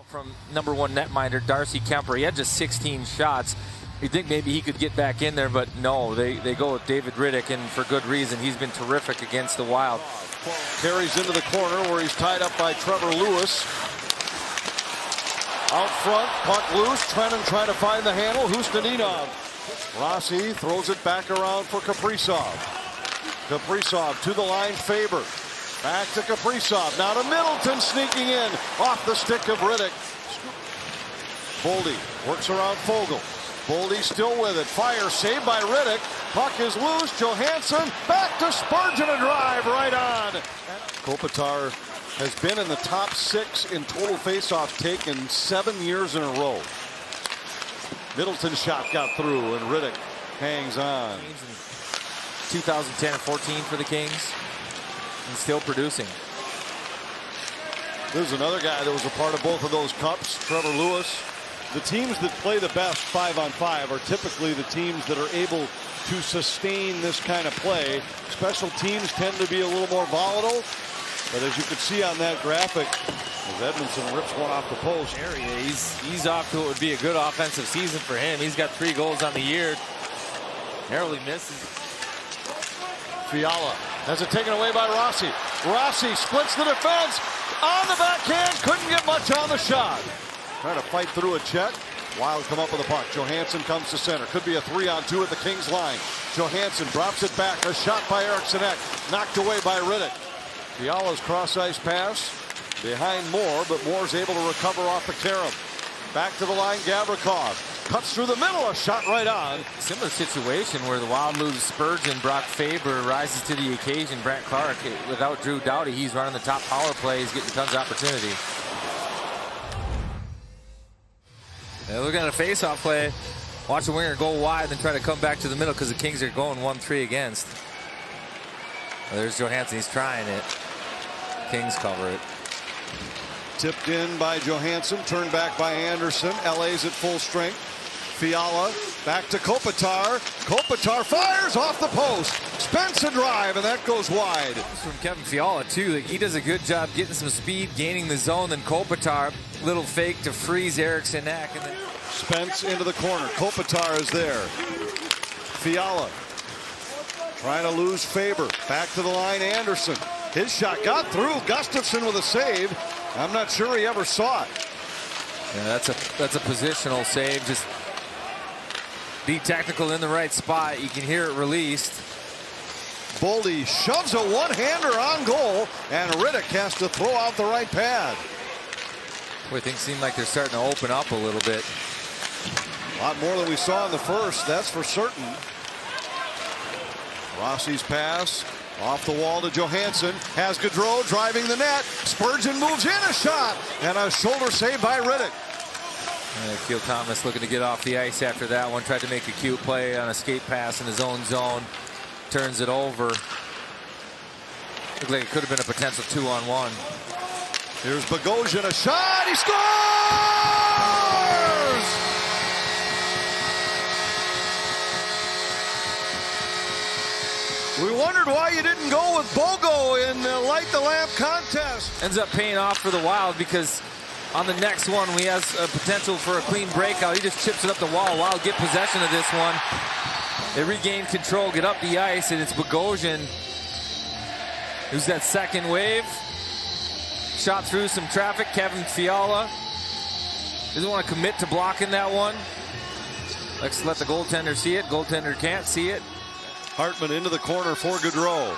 from #1 netminder Darcy Kemper. He had just 16 shots. You'd think maybe he could get back in there, but no, they go with David Rittich, and for good reason. He's been terrific against the Wild. Carries into the corner where he's tied up by Trevor Lewis. Out front, puck loose. Trennan trying to find the handle. Hustinov. Rossi throws it back around for Kaprizov. Kaprizov to the line, Faber. Back to Kaprizov. Now to Middleton, sneaking in off the stick of Rittich. Boldy works around Foegele. Boldy still with it. Fire saved by Rittich. Puck is loose. Johansson back to Spurgeon, a drive right on. Kopitar has been in the top 6 in total faceoffs taken 7 years in a row. Middleton's shot got through, and Rittich hangs on. 2010 and 14 for the Kings, and still producing. There's another guy that was a part of both of those cups, Trevor Lewis. The teams that play the best 5-on-5 are typically the teams that are able to sustain this kind of play. Special teams tend to be a little more volatile, but as you can see on that graphic, as Edmondson rips one off the post. He's off to what would be a good offensive season for him. He's got 3 goals on the year. Narrowly misses. Fiala has it taken away by Rossi. Rossi splits the defense. On the backhand, couldn't get much on the shot. Trying to fight through a check. Wild come up with the puck. Johansson comes to center. Could be a 3-on-2 at the Kings line. Johansson drops it back. A shot by Eriksson Ek. Knocked away by Rittich. Fiala's cross-ice pass behind Moore, but Moore's able to recover off the carom. Back to the line, Gavrikov. Cuts through the middle, a shot right on. Similar situation where the Wild lose Spurgeon. Brock Faber rises to the occasion. Brent Clark, without Drew Doughty, he's running the top power play. He's getting tons of opportunity. They're looking at a face-off play. Watch the winger go wide, then try to come back to the middle because the Kings are going 1-3 against. Well, there's Johansson. He's trying it. Kings cover it. Tipped in by Johansson, turned back by Anderson. LA's at full strength. Fiala back to Kopitar. Kopitar fires off the post. Spence a drive, and that goes wide. From Kevin Fiala, too. Like, he does a good job getting some speed, gaining the zone. Then Kopitar, little fake to freeze Eriksson Ek. And then Spence into the corner. Kopitar is there. Fiala trying to lose Faber. Back to the line, Anderson. His shot got through. Gustafsson with a save. I'm not sure he ever saw it. Yeah, that's a positional save. Just be technical in the right spot. You can hear it released. Boldy shoves a one-hander on goal, and Rittich has to throw out the right pad. Boy, things seem like they're starting to open up a little bit. A lot more than we saw in the first, that's for certain. Rossi's pass off the wall to Johansson. Has Gaudreau driving the net. Spurgeon moves in, a shot, and a shoulder save by Rittich. Keel Thomas looking to get off the ice after that one. Tried to make a cute play on a skate pass in his own zone. Turns it over. Looked like it could have been a potential 2-on-1. Here's Bogosian, a shot. He scores! We wondered why you didn't go with Bogo in the Light the Lamp contest. Ends up paying off for the Wild because on the next one, we have a potential for a clean breakout. He just chips it up the wall. Wild get possession of this one. They regain control, get up the ice, and it's Bogosian who's that second wave. Shot through some traffic. Kevin Fiala doesn't want to commit to blocking that one. Let's let the goaltender see it. Goaltender can't see it. Hartman into the corner for Gaudreau.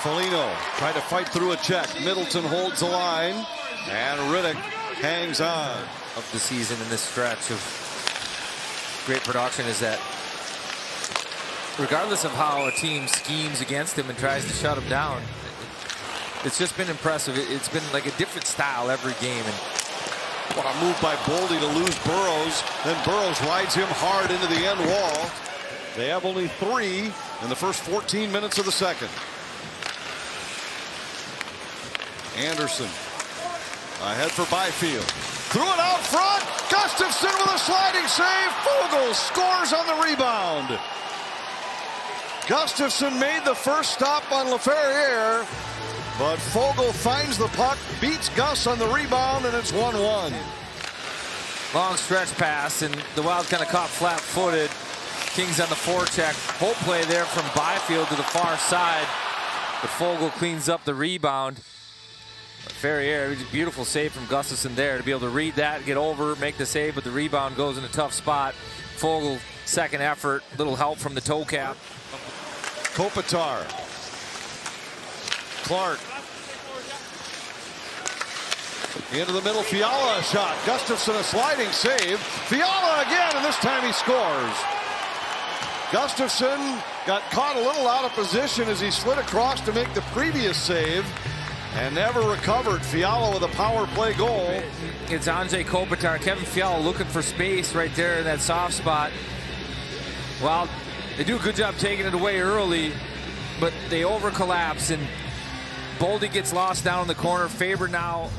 Foligno tried to fight through a check. Middleton holds the line, and Rittich hangs on. Of the season in this stretch of great production is that regardless of how a team schemes against him and tries to shut him down, it's just been impressive. It's been like a different style every game. And what a move by Boldy to lose Burrows. Then Burrows rides him hard into the end wall. They have only 3 in the first 14 minutes of the second. Anderson ahead for Byfield. Threw it out front. Gustafsson with a sliding save. Foegele scores on the rebound. Gustafsson made the first stop on Laferriere. But Foegele finds the puck, beats Gus on the rebound, and it's 1-1. Long stretch pass, and the Wild kind of caught flat-footed. Kings on the forecheck. Whole play there from Byfield to the far side. But Foegele cleans up the rebound. Ferrier, beautiful save from Gustafsson there to be able to read that, get over, make the save, but the rebound goes in a tough spot. Foegele, second effort, little help from the toe cap. Kopitar. Clark. Into the middle, Fiala a shot. Gustafsson a sliding save. Fiala again, and this time he scores. Gustafsson got caught a little out of position as he slid across to make the previous save and never recovered. Fiala with a power play goal. It's Anze Kopitar. Kevin Fiala looking for space right there in that soft spot. Well, they do a good job taking it away early, but they over collapse, and Boldy gets lost down in the corner. Faber now.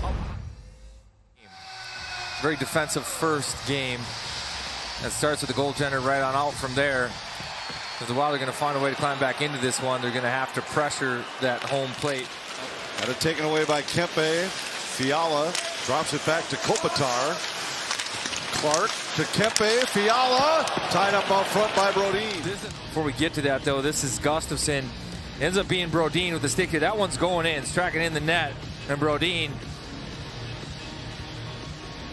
Very defensive first game. That starts with the goaltender right on out from there. Because the Wild are going to find a way to climb back into this one. They're going to have to pressure that home plate. Got it taken away by Kempe. Fiala drops it back to Kopitar. Clark to Kempe. Fiala tied up out front by Brodin. Before we get to that, though, this is Gustafsson. Ends up being Brodin with the stick here. That one's going in. It's tracking in the net. And Brodin,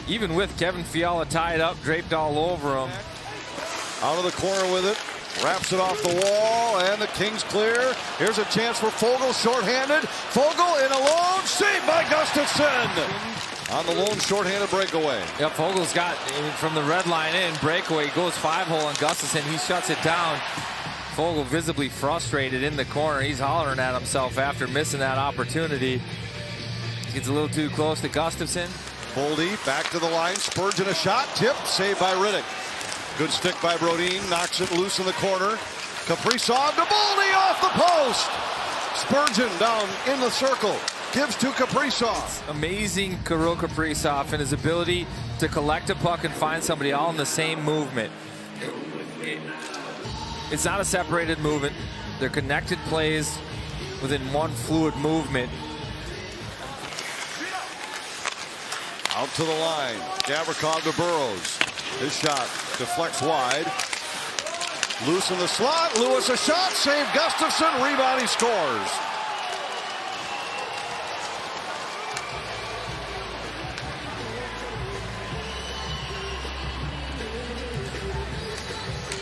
even with Kevin Fiala tied up, draped all over him. Out of the corner with it. Wraps it off the wall, and the Kings clear. Here's a chance for Foegele, shorthanded. Foegele in a lone, saved by Gustafsson on the lone shorthanded breakaway. Yep, Fogel's got from the red line in, breakaway, goes 5-hole on Gustafsson. He shuts it down. Foegele visibly frustrated in the corner. He's hollering at himself after missing that opportunity. Gets a little too close to Gustafsson. Boldy back to the line, Spurgeon a shot, tip, saved by Riddick. Good stick by Brodin, knocks it loose in the corner. Kaprizov to Boldy off the post. Spurgeon down in the circle, gives to Kaprizov. Amazing Kirill Kaprizov and his ability to collect a puck and find somebody all in the same movement. It's not a separated movement. They're connected plays within one fluid movement. Out to the line, Gavrikov to Burrows. His shot deflects wide. Loose in the slot. Lewis a shot. Save Gustafsson. Rebound. He scores.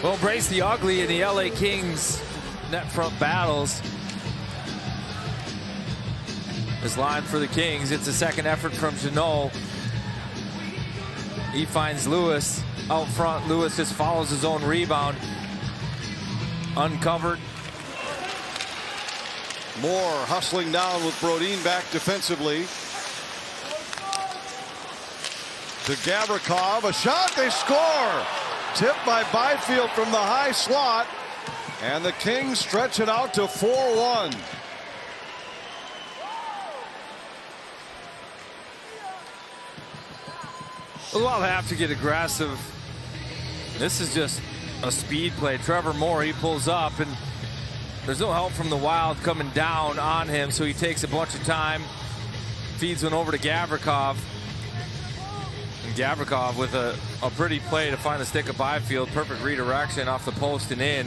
Well, brace the ugly in the LA Kings net front battles. This line for the Kings. It's a second effort from Jeannot. He finds Lewis out front. Lewis just follows his own rebound. Uncovered. Moore hustling down with Brodin back defensively. To Gavrikov. A shot. They score. Tipped by Byfield from the high slot. And the Kings stretch it out to 4-1. The Wild have to get aggressive. This is just a speed play. Trevor Moore, he pulls up, and there's no help from the Wild coming down on him, so he takes a bunch of time, feeds one over to Gavrikov. And Gavrikov with a pretty play to find the stick of Byfield. Perfect redirection off the post and in.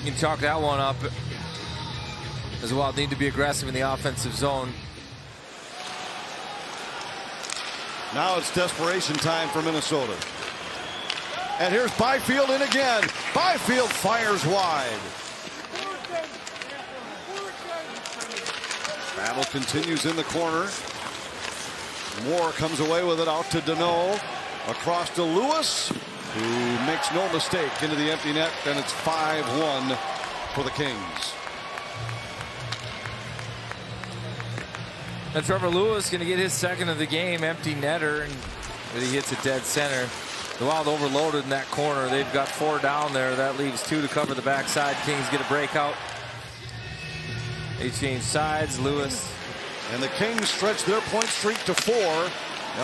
You can chalk that one up, as the Wild need to be aggressive in the offensive zone. Now it's desperation time for Minnesota. And here's Byfield in again. Byfield fires wide. Battle continues in the corner. Moore comes away with it out to Danault. Across to Lewis, who makes no mistake into the empty net. And it's 5-1 for the Kings. And Trevor Lewis going to get his second of the game, empty netter, and he hits it dead center. The Wild overloaded in that corner. They've got 4 down there. That leaves 2 to cover the backside. Kings get a breakout. They change sides. Lewis. And the Kings stretch their point streak to 4.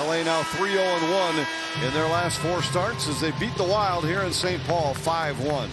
LA now 3-0-1 in their last 4 starts as they beat the Wild here in St. Paul 5-1.